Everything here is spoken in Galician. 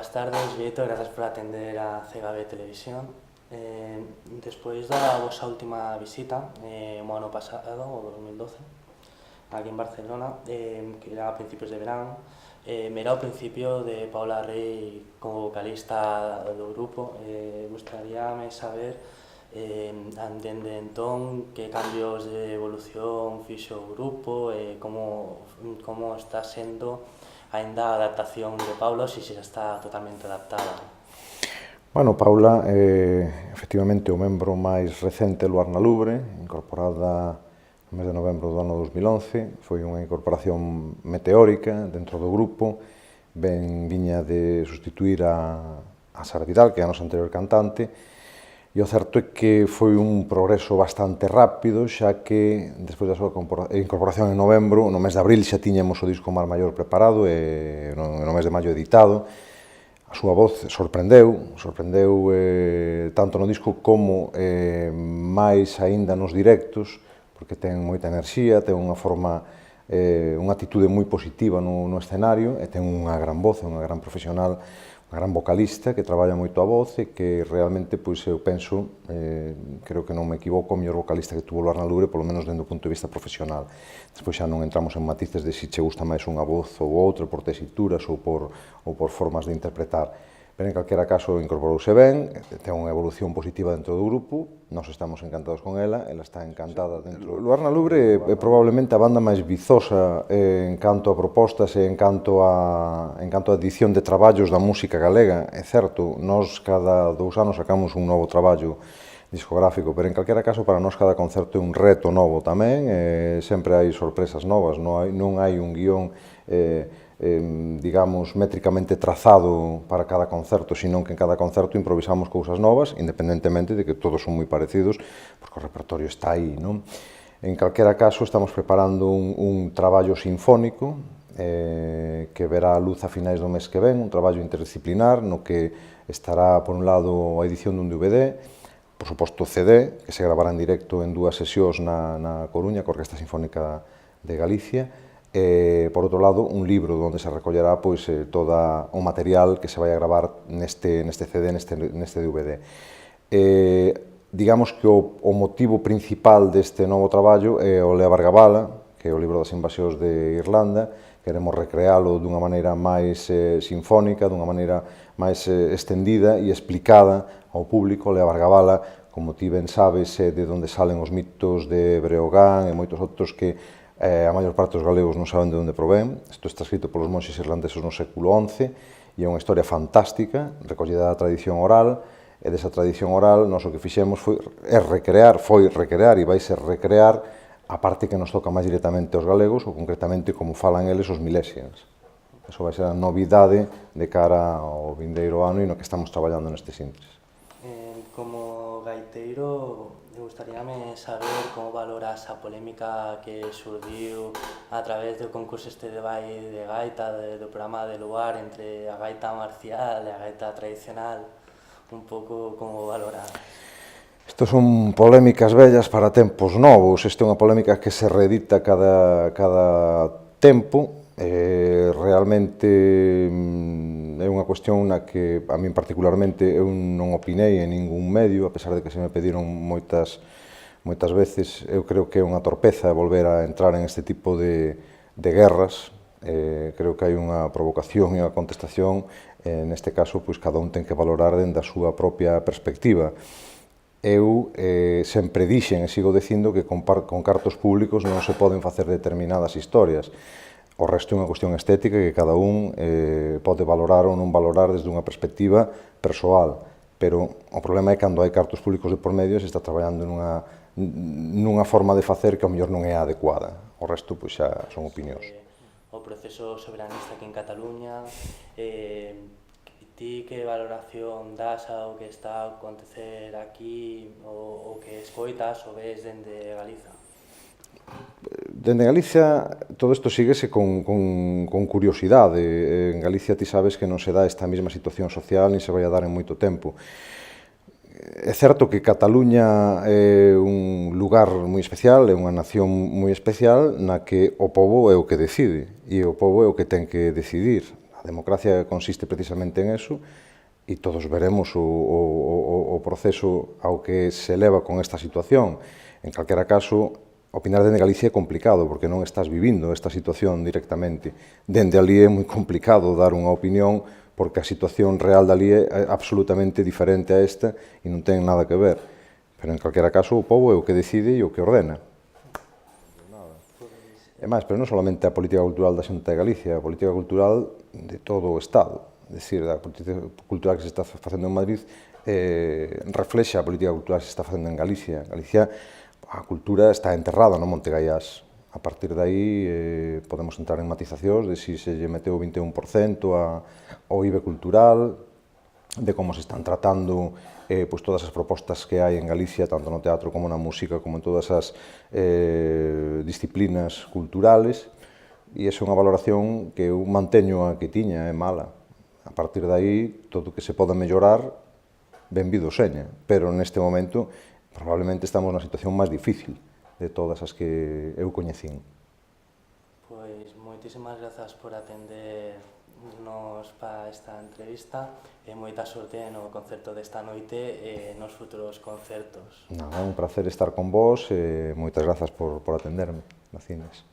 Boas tardes, Vieto, grazas por atender a CGV Televisión. Despois da vosa última visita, o ano pasado, o 2012, aquí en Barcelona, que era a principios de verán, me era o principio de Paula Rey como vocalista do grupo. Gustaríame saber, dende entón, que cambios de evolución fixo o grupo, como está sendo aínda a adaptación de Paula, se xa está totalmente adaptada. Bueno, Paula é efectivamente o membro máis recente do Luar na Lubre, incorporada no mes de novembro do ano 2011. Foi unha incorporación meteórica dentro do grupo, viña de sustituir a Sara Vidal, que é a nosa anterior cantante, e o certo é que foi un progreso bastante rápido, xa que, despois da súa incorporación en novembro, no mes de abril xa tiñamos o disco Mar Maior preparado e no mes de maio editado. A súa voz sorprendeu tanto no disco como máis aínda nos directos, porque ten moita enerxía, ten unha forma, unha actitude moi positiva no escenario, e ten unha gran voz, unha gran profesional, unha gran vocalista que traballa moito a voz e que realmente, pois, eu penso, creo que non me equivoco, o mellor vocalista que tuvo o Luar na Lubre, polo menos dende o punto de vista profesional. Despois xa non entramos en matices de se che gusta máis unha voz ou outra, por tesituras ou por formas de interpretar. Pero, en calquera caso, incorporouse ben, ten unha evolución positiva dentro do grupo, nós estamos encantados con ela está encantada dentro. Luar na Lubre é probablemente a banda máis vizosa en canto a propostas e en canto a edición de traballos da música galega. É certo, nós cada 2 anos sacamos un novo traballo discográfico, pero en calquera caso para nós cada concerto é un reto novo tamén, sempre hai sorpresas novas, non hai un guión digamos, métricamente trazado para cada concerto, senón que en cada concerto improvisamos cousas novas, independentemente de que todos son moi parecidos, porque o repertorio está aí, non? En calquera caso, estamos preparando un traballo sinfónico que verá a luz a finais do mes que ven, un traballo interdisciplinar no que estará, por un lado, a edición dun DVD, por suposto CD, que se gravará en directo en 2 sesións na Coruña, coa Orquesta Sinfónica de Galicia, e, por outro lado, un libro onde se recollerá todo o material que se vai a gravar neste CD, neste DVD. Digamos que o motivo principal deste novo traballo é o Lea Bargabala, que é o libro das invasións de Irlanda. Queremos recrealo dunha maneira máis sinfónica, dunha maneira máis estendida e explicada ao público. Lea Bargabala, como ti ben sabes, é de onde salen os mitos de Breogán e moitos outros que a maior parte dos galegos non saben de onde provén. Isto está escrito polos monxes irlandeses no século XI e é unha historia fantástica, recollida da tradición oral, e desa tradición oral nós o que fixemos foi recrear e vai ser recrear a parte que nos toca máis directamente aos galegos, ou concretamente como falan eles os milesians. Eso vai ser a novidade de cara ao vindeiro ano e no que estamos traballando nestes intres. Como gaiteiro, gustaríame saber como valoras a polémica que surdiu a través do concurso este de baile de gaita do programa de Luar entre a gaita marcial e a gaita tradicional, un pouco como valorar. Isto son polémicas vellas para tempos novos. Isto é unha polémica que se reedita cada tempo. Realmente é unha cuestión na que a min particularmente eu non opinei en ningún medio, a pesar de que se me pediron moitas veces. Eu creo que é unha torpeza volver a entrar en este tipo de guerras. Creo que hai unha provocación e unha contestación. Neste caso, pois cada un ten que valorar dende a súa propia perspectiva. Eu sempre dixen e sigo dicindo que con cartos públicos non se poden facer determinadas historias. O resto é unha cuestión estética que cada un pode valorar ou non valorar desde unha perspectiva persoal. Pero o problema é cando hai cartos públicos de por medio e se está traballando nunha forma de facer que ao mellor non é adecuada. O resto, pois, xa son opinións. O proceso soberanista aquí en Cataluña, ti que valoración das ao que está a acontecer aquí, o que escoitas ou ves dende Galiza? Dende Galicia, todo isto síguese con curiosidade. En Galicia ti sabes que non se dá esta mesma situación social ni se vai a dar en moito tempo. É certo que Cataluña é un lugar moi especial, é unha nación moi especial na que o pobo é o que decide e o pobo é o que ten que decidir. democracia consiste precisamente en eso, e todos veremos o proceso ao que se leva con esta situación. En calquera caso, opinar dende Galicia é complicado, porque non estás vivindo esta situación directamente. Dende ali é moi complicado dar unha opinión, porque a situación real dali é absolutamente diferente a esta e non ten nada que ver. Pero, en calquera caso, o povo é o que decide e o que ordena. E máis, pero non solamente a política cultural da Xunta de Galicia, a política cultural de todo o Estado. É dicir, a política cultural que se está facendo en Madrid reflexa a política cultural que se está facendo en Galicia. Galicia, a cultura está enterrada no Monte Gaiás. A partir de aí podemos entrar en matizacións de si se lle meteu o 21% ao IBE cultural, de como se están tratando pois todas as propostas que hai en Galicia, tanto no teatro como na música, como en todas as disciplinas culturales, e esa é unha valoración que eu manteño a que tiña, é mala. A partir de aí, todo o que se poda mellorar, benvido seña, pero neste momento probablemente estamos na situación máis difícil de todas as que eu coñecín. Pois moitísimas grazas por atendernos para esta entrevista e moita sorte no concerto desta noite e nos futuros concertos. Nada, é un placer estar con vos e moitas grazas por atenderme, Macines.